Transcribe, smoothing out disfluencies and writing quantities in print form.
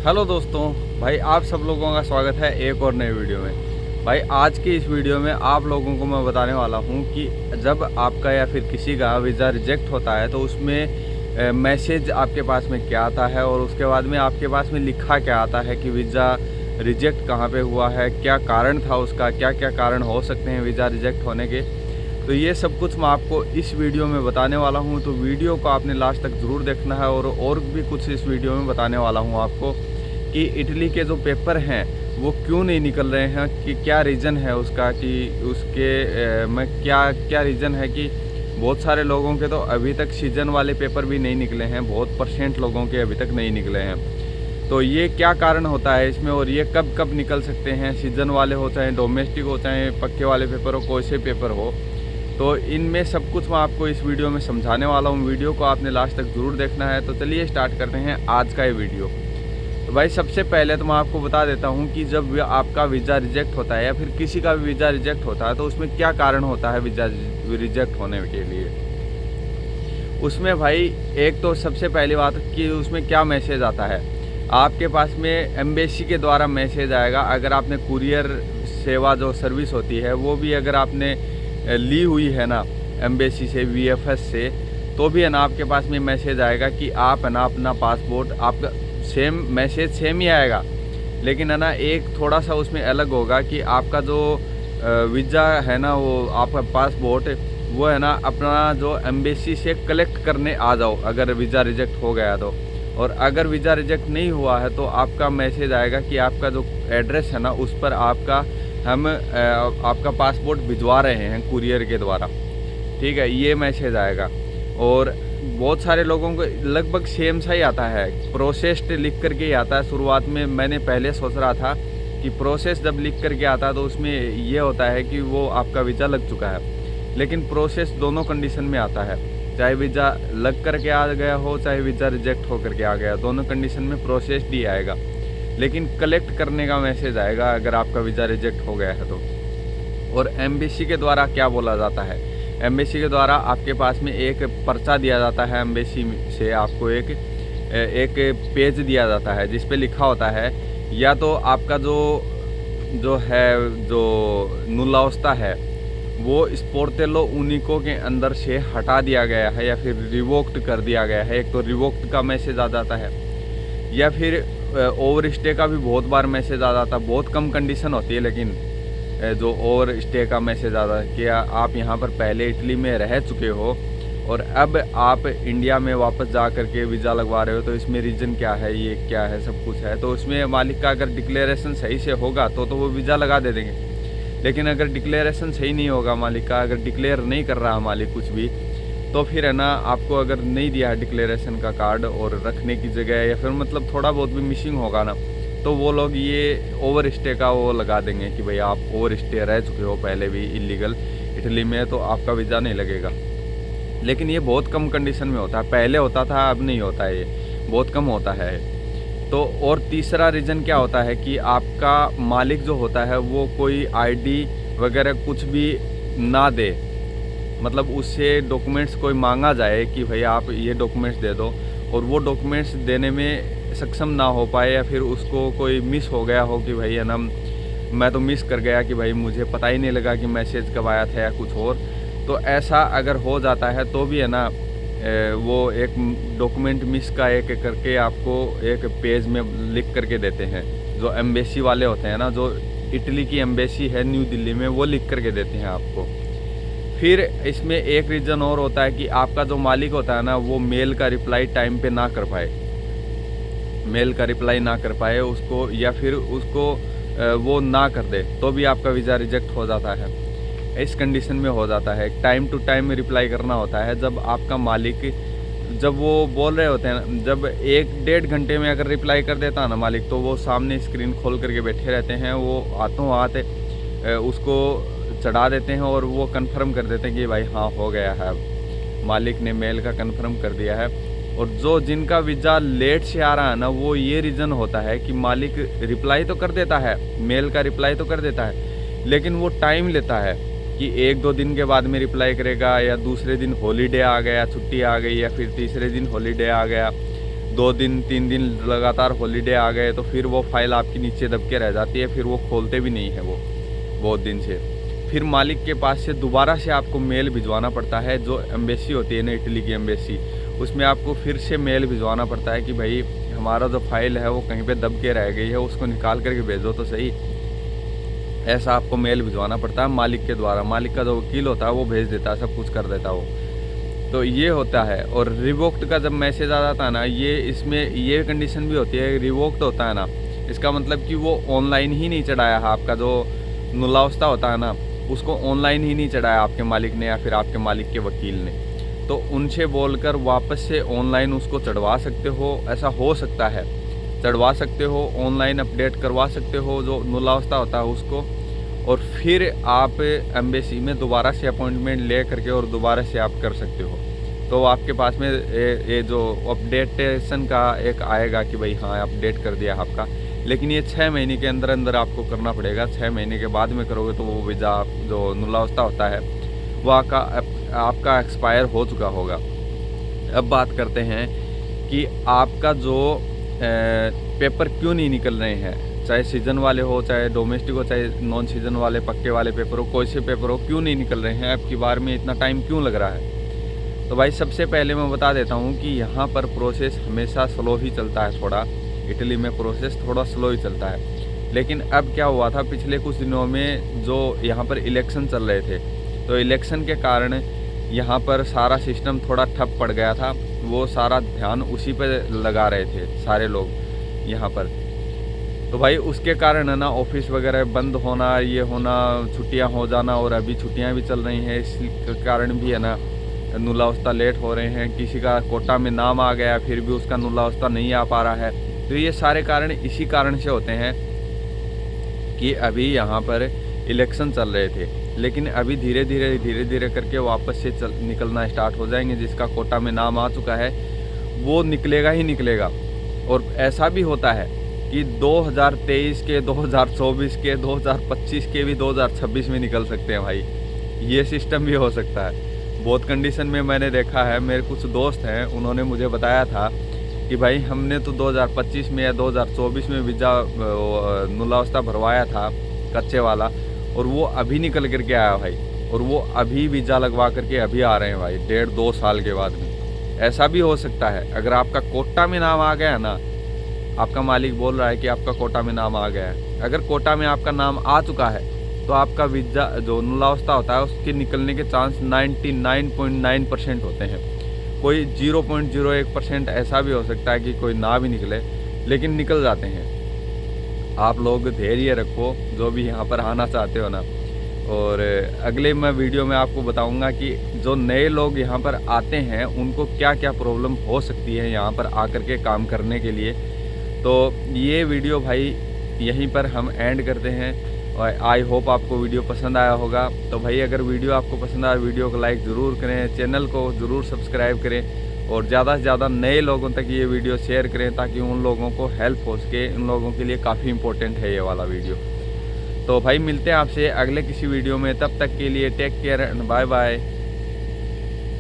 Hello दोस्तों, भाई आप सब लोगों का स्वागत है एक और नए वीडियो में। भाई आज की इस वीडियो में आप लोगों को मैं बताने वाला हूं कि जब आपका या फिर किसी का वीज़ा रिजेक्ट होता है तो उसमें मैसेज आपके पास में क्या आता है और उसके बाद में आपके पास में लिखा क्या आता है कि वीज़ा रिजेक्ट कहाँ पे हुआ है, क्या कारण था उसका, क्या क्या कारण हो सकते हैं वीज़ा रिजेक्ट होने के। तो ये सब कुछ मैं आपको इस वीडियो में बताने वाला हूँ, तो वीडियो को आपने लास्ट तक ज़रूर देखना है। और भी कुछ इस वीडियो में बताने वाला हूँ आपको कि इटली के जो पेपर हैं वो क्यों नहीं निकल रहे हैं, कि क्या रीज़न है उसका, कि उसके में क्या क्या रीज़न है कि बहुत सारे लोगों के तो अभी तक सीज़न वाले पेपर भी नहीं निकले हैं, बहुत परसेंट लोगों के अभी तक नहीं निकले हैं। तो ये क्या कारण होता है इसमें और ये कब कब निकल सकते हैं, सीज़न वाले हो चाहे डोमेस्टिक हो चाहे पक्के वाले पेपर हो, कोई से पेपर हो। तो इनमें सब कुछ मैं आपको इस वीडियो में समझाने वाला हूँ। वीडियो को आपने लास्ट तक ज़रूर देखना है। तो चलिए स्टार्ट करते हैं आज का ये वीडियो। तो भाई सबसे पहले तो मैं आपको बता देता हूँ कि जब आपका वीज़ा रिजेक्ट होता है या फिर किसी का भी वीज़ा रिजेक्ट होता है तो उसमें क्या कारण होता है वीज़ा रिजेक्ट होने के लिए। उसमें भाई एक तो सबसे पहली बात कि उसमें क्या मैसेज आता है। आपके पास में एम्बेसी के द्वारा मैसेज आएगा, अगर आपने कुरियर सेवा जो सर्विस होती है वो भी अगर आपने ली हुई है ना एम्बेसी से, वीएफएस से, तो भी है ना आपके पास में मैसेज आएगा कि आप है ना अपना पासपोर्ट, आपका सेम मैसेज सेम ही आएगा, लेकिन है ना एक थोड़ा सा उसमें अलग होगा कि आपका जो वीज़ा है ना, वो आपका पासपोर्ट वो है ना अपना जो एम्बेसी से कलेक्ट करने आ जाओ अगर वीज़ा रिजेक्ट हो गया तो। और अगर वीज़ा रिजेक्ट नहीं हुआ है तो आपका मैसेज आएगा कि आपका जो एड्रेस है ना उस पर हम आपका पासपोर्ट भिजवा रहे हैं कुरियर के द्वारा, ठीक है, ये मैसेज आएगा। और बहुत सारे लोगों को लगभग सेम सा ही आता है, प्रोसेस्ड लिख करके ही आता है। शुरुआत में मैंने पहले सोच रहा था कि प्रोसेस जब लिख करके आता है तो उसमें ये होता है कि वो आपका वीज़ा लग चुका है, लेकिन प्रोसेस दोनों कंडीशन में आता है, चाहे वीज़ा लग करके आ गया हो चाहे वीज़ा रिजेक्ट हो करके आ गया, दोनों कंडीशन में प्रोसेस्ड ही आएगा, लेकिन कलेक्ट करने का मैसेज आएगा अगर आपका वीज़ा रिजेक्ट हो गया है तो। और एम्बेसी के द्वारा क्या बोला जाता है, एम्बेसी के द्वारा आपके पास में एक पर्चा दिया जाता है, एम्बेसी से आपको एक पेज दिया जाता है जिस पे लिखा होता है या तो आपका जो नुलावस्था है वो स्पोर्टेलो यूनिको के अंदर से हटा दिया गया है या फिर रिवोक्ड कर दिया गया है। एक तो रिवोक्ड का मैसेज आ जाता है या फिर ओवर स्टे का भी बहुत बार मैसेज आ जाता है। बहुत कम कंडीशन होती है लेकिन जो ओवर स्टे का मैसेज आता है कि आप यहाँ पर पहले इटली में रह चुके हो और अब आप इंडिया में वापस जा कर के वीज़ा लगवा रहे हो, तो इसमें रीज़न क्या है, ये क्या है, सब कुछ है। तो उसमें मालिक का अगर डिक्लेरेशन सही से होगा तो वो वीज़ा लगा दे देंगे, लेकिन अगर डिक्लेरेशन सही नहीं होगा मालिक का, अगर डिक्लेयर नहीं कर रहा मालिक कुछ भी, तो फिर है ना आपको अगर नहीं दिया है डिक्लेरेशन का कार्ड और रखने की जगह या फिर मतलब थोड़ा बहुत भी मिसिंग होगा ना, तो वो लोग ये ओवर स्टे का वो लगा देंगे कि भाई आप ओवर स्टे रह चुके हो पहले भी इलीगल इटली में, तो आपका वीज़ा नहीं लगेगा। लेकिन ये बहुत कम कंडीशन में होता है, पहले होता था अब नहीं होता है, ये बहुत कम होता है। तो और तीसरा रीज़न क्या होता है कि आपका मालिक जो होता है वो कोई आईडी वगैरह कुछ भी ना दे, मतलब उससे डॉक्यूमेंट्स कोई मांगा जाए कि भाई आप ये डॉक्यूमेंट्स दे दो और वो डॉक्यूमेंट्स देने में सक्षम ना हो पाए, या फिर उसको कोई मिस हो गया हो कि भाई है ना मैं तो मिस कर गया कि भाई मुझे पता ही नहीं लगा कि मैसेज कब आया था या कुछ और, तो ऐसा अगर हो जाता है तो भी है ना वो एक डॉक्यूमेंट मिस का एक करके आपको एक पेज में लिख करके देते हैं। जो एम्बेसी वाले होते हैं ना, जो इटली की एम्बेसी है न्यू दिल्ली में, वो लिख करके देते हैं आपको। फिर इसमें एक रीज़न और होता है कि आपका जो मालिक होता है ना वो मेल का रिप्लाई टाइम पे ना कर पाए, मेल का रिप्लाई ना कर पाए उसको, या फिर उसको वो ना कर दे, तो भी आपका वीज़ा रिजेक्ट हो जाता है। इस कंडीशन में हो जाता है, टाइम टू टाइम रिप्लाई करना होता है। जब आपका मालिक, जब वो बोल रहे होते हैं, जब 1-1.5 घंटे में अगर रिप्लाई कर देता है ना मालिक, तो वो सामने स्क्रीन खोल करके बैठे रहते हैं, वो हाथों हाथ उसको चढ़ा देते हैं और वो कंफर्म कर देते हैं कि भाई हाँ हो गया है, अब मालिक ने मेल का कंफर्म कर दिया है। और जो जिनका वीज़ा लेट से आ रहा है ना, वो ये रीज़न होता है कि मालिक रिप्लाई तो कर देता है, मेल का रिप्लाई तो कर देता है, लेकिन वो टाइम लेता है कि 1-2 दिन के बाद में रिप्लाई करेगा, या दूसरे दिन हॉलीडे आ गया, छुट्टी आ गई, या फिर तीसरे दिन हॉलीडे आ गया, 2 दिन 3 दिन लगातार हॉलीडे आ गए तो फिर वो फाइल आपकी नीचे दब के रह जाती है, फिर वो खोलते भी नहीं है वो बहुत दिन से। फिर मालिक के पास से दोबारा से आपको मेल भिजवाना पड़ता है, जो एम्बेसी होती है ना, इटली की एम्बेसी, उसमें आपको फिर से मेल भिजवाना पड़ता है कि भाई हमारा जो फाइल है वो कहीं पे दब के रह गई है, उसको निकाल करके भेजो तो सही। ऐसा आपको मेल भिजवाना पड़ता है मालिक के द्वारा। मालिक का जो वकील होता है वो भेज देता है, सब कुछ कर देता है वो। तो ये होता है। और रिवोक्ड का जब मैसेज आ जाता है ना, ये इसमें ये कंडीशन भी होती है, रिवोक्ड होता है ना, इसका मतलब कि वो ऑनलाइन ही नहीं चढ़ाया है, आपका जो नुलावस्था होता है ना उसको ऑनलाइन ही नहीं चढ़ाया आपके मालिक ने या फिर आपके मालिक के वकील ने। तो उनसे बोलकर वापस से ऑनलाइन उसको चढ़वा सकते हो, ऐसा हो सकता है, चढ़वा सकते हो, ऑनलाइन अपडेट करवा सकते हो जो नुलावस्था होता है उसको। और फिर आप एम्बेसी में दोबारा से अपॉइंटमेंट ले करके और दोबारा से आप कर सकते हो। तो आपके पास में ये जो अपडेटेशन का एक आएगा कि भाई हाँ अपडेट कर दिया आपका, लेकिन ये 6 महीने के अंदर अंदर आपको करना पड़ेगा। 6 महीने के बाद में करोगे तो वो वीज़ा जो नुलावस्था होता है वो आपका एक्सपायर हो चुका होगा। अब बात करते हैं कि आपका जो पेपर क्यों नहीं निकल रहे हैं, चाहे सीज़न वाले हो, चाहे डोमेस्टिक हो, चाहे नॉन सीज़न वाले पक्के वाले पेपर हो, कोई से पेपर हो, क्यों नहीं निकल रहे हैं, अब की बार में इतना टाइम क्यों लग रहा है। तो भाई सबसे पहले मैं बता देता हूँ कि यहाँ पर प्रोसेस हमेशा स्लो ही चलता है, थोड़ा इटली में प्रोसेस थोड़ा स्लो ही चलता है। लेकिन अब क्या हुआ था, पिछले कुछ दिनों में जो यहाँ पर इलेक्शन चल रहे थे, तो इलेक्शन के कारण यहाँ पर सारा सिस्टम थोड़ा ठप पड़ गया था। वो सारा ध्यान उसी पर लगा रहे थे सारे लोग यहाँ पर। तो भाई उसके कारण है ना ऑफिस वगैरह बंद होना, ये होना, छुट्टियाँ हो जाना, और अभी छुट्टियाँ भी चल रही हैं, इस कारण भी है ना नुलावस्था लेट हो रहे हैं। किसी का कोटा में नाम आ गया फिर भी उसका नुलावस्था नहीं आ पा रहा है। तो ये सारे कारण इसी कारण से होते हैं कि अभी यहाँ पर इलेक्शन चल रहे थे, लेकिन अभी धीरे धीरे करके वापस से निकलना स्टार्ट हो जाएंगे। जिसका कोटा में नाम आ चुका है वो निकलेगा ही निकलेगा। और ऐसा भी होता है कि 2023 के, 2024 के, 2025 के भी 2026 में निकल सकते हैं भाई, ये सिस्टम भी हो सकता है। बहुत कंडीशन में मैंने देखा है, मेरे कुछ दोस्त हैं उन्होंने मुझे बताया था कि भाई हमने तो 2025 में या 2024 में वीज़ा नुलावस्था भरवाया था कच्चे वाला, और वो अभी निकल करके आया भाई, और वो अभी वीज़ा लगवा करके अभी आ रहे हैं भाई 1.5-2 साल के बाद में। ऐसा भी हो सकता है। अगर आपका कोटा में नाम आ गया ना, आपका मालिक बोल रहा है कि आपका कोटा में नाम आ गया है, अगर कोटा में आपका नाम आ चुका है तो आपका वीज़ा जो नुलावस्था होता है उसके निकलने के चांस 99.9% होते हैं। कोई 0.01% ऐसा भी हो सकता है कि कोई ना भी निकले, लेकिन निकल जाते हैं। आप लोग धैर्य रखो जो भी यहाँ पर आना चाहते हो ना। और अगले मैं वीडियो में आपको बताऊंगा कि जो नए लोग यहाँ पर आते हैं उनको क्या क्या प्रॉब्लम हो सकती है यहाँ पर आकर के काम करने के लिए। तो ये वीडियो भाई यहीं पर हम एंड करते हैं, और आई होप आपको वीडियो पसंद आया होगा। तो भाई अगर वीडियो आपको पसंद आया, वीडियो को लाइक ज़रूर करें, चैनल को ज़रूर सब्सक्राइब करें, और ज़्यादा से ज़्यादा नए लोगों तक ये वीडियो शेयर करें ताकि उन लोगों को हेल्प हो सके। उन लोगों के लिए काफ़ी इंपॉर्टेंट है ये वाला वीडियो। तो भाई मिलते हैं आपसे अगले किसी वीडियो में, तब तक के लिए take care and bye bye.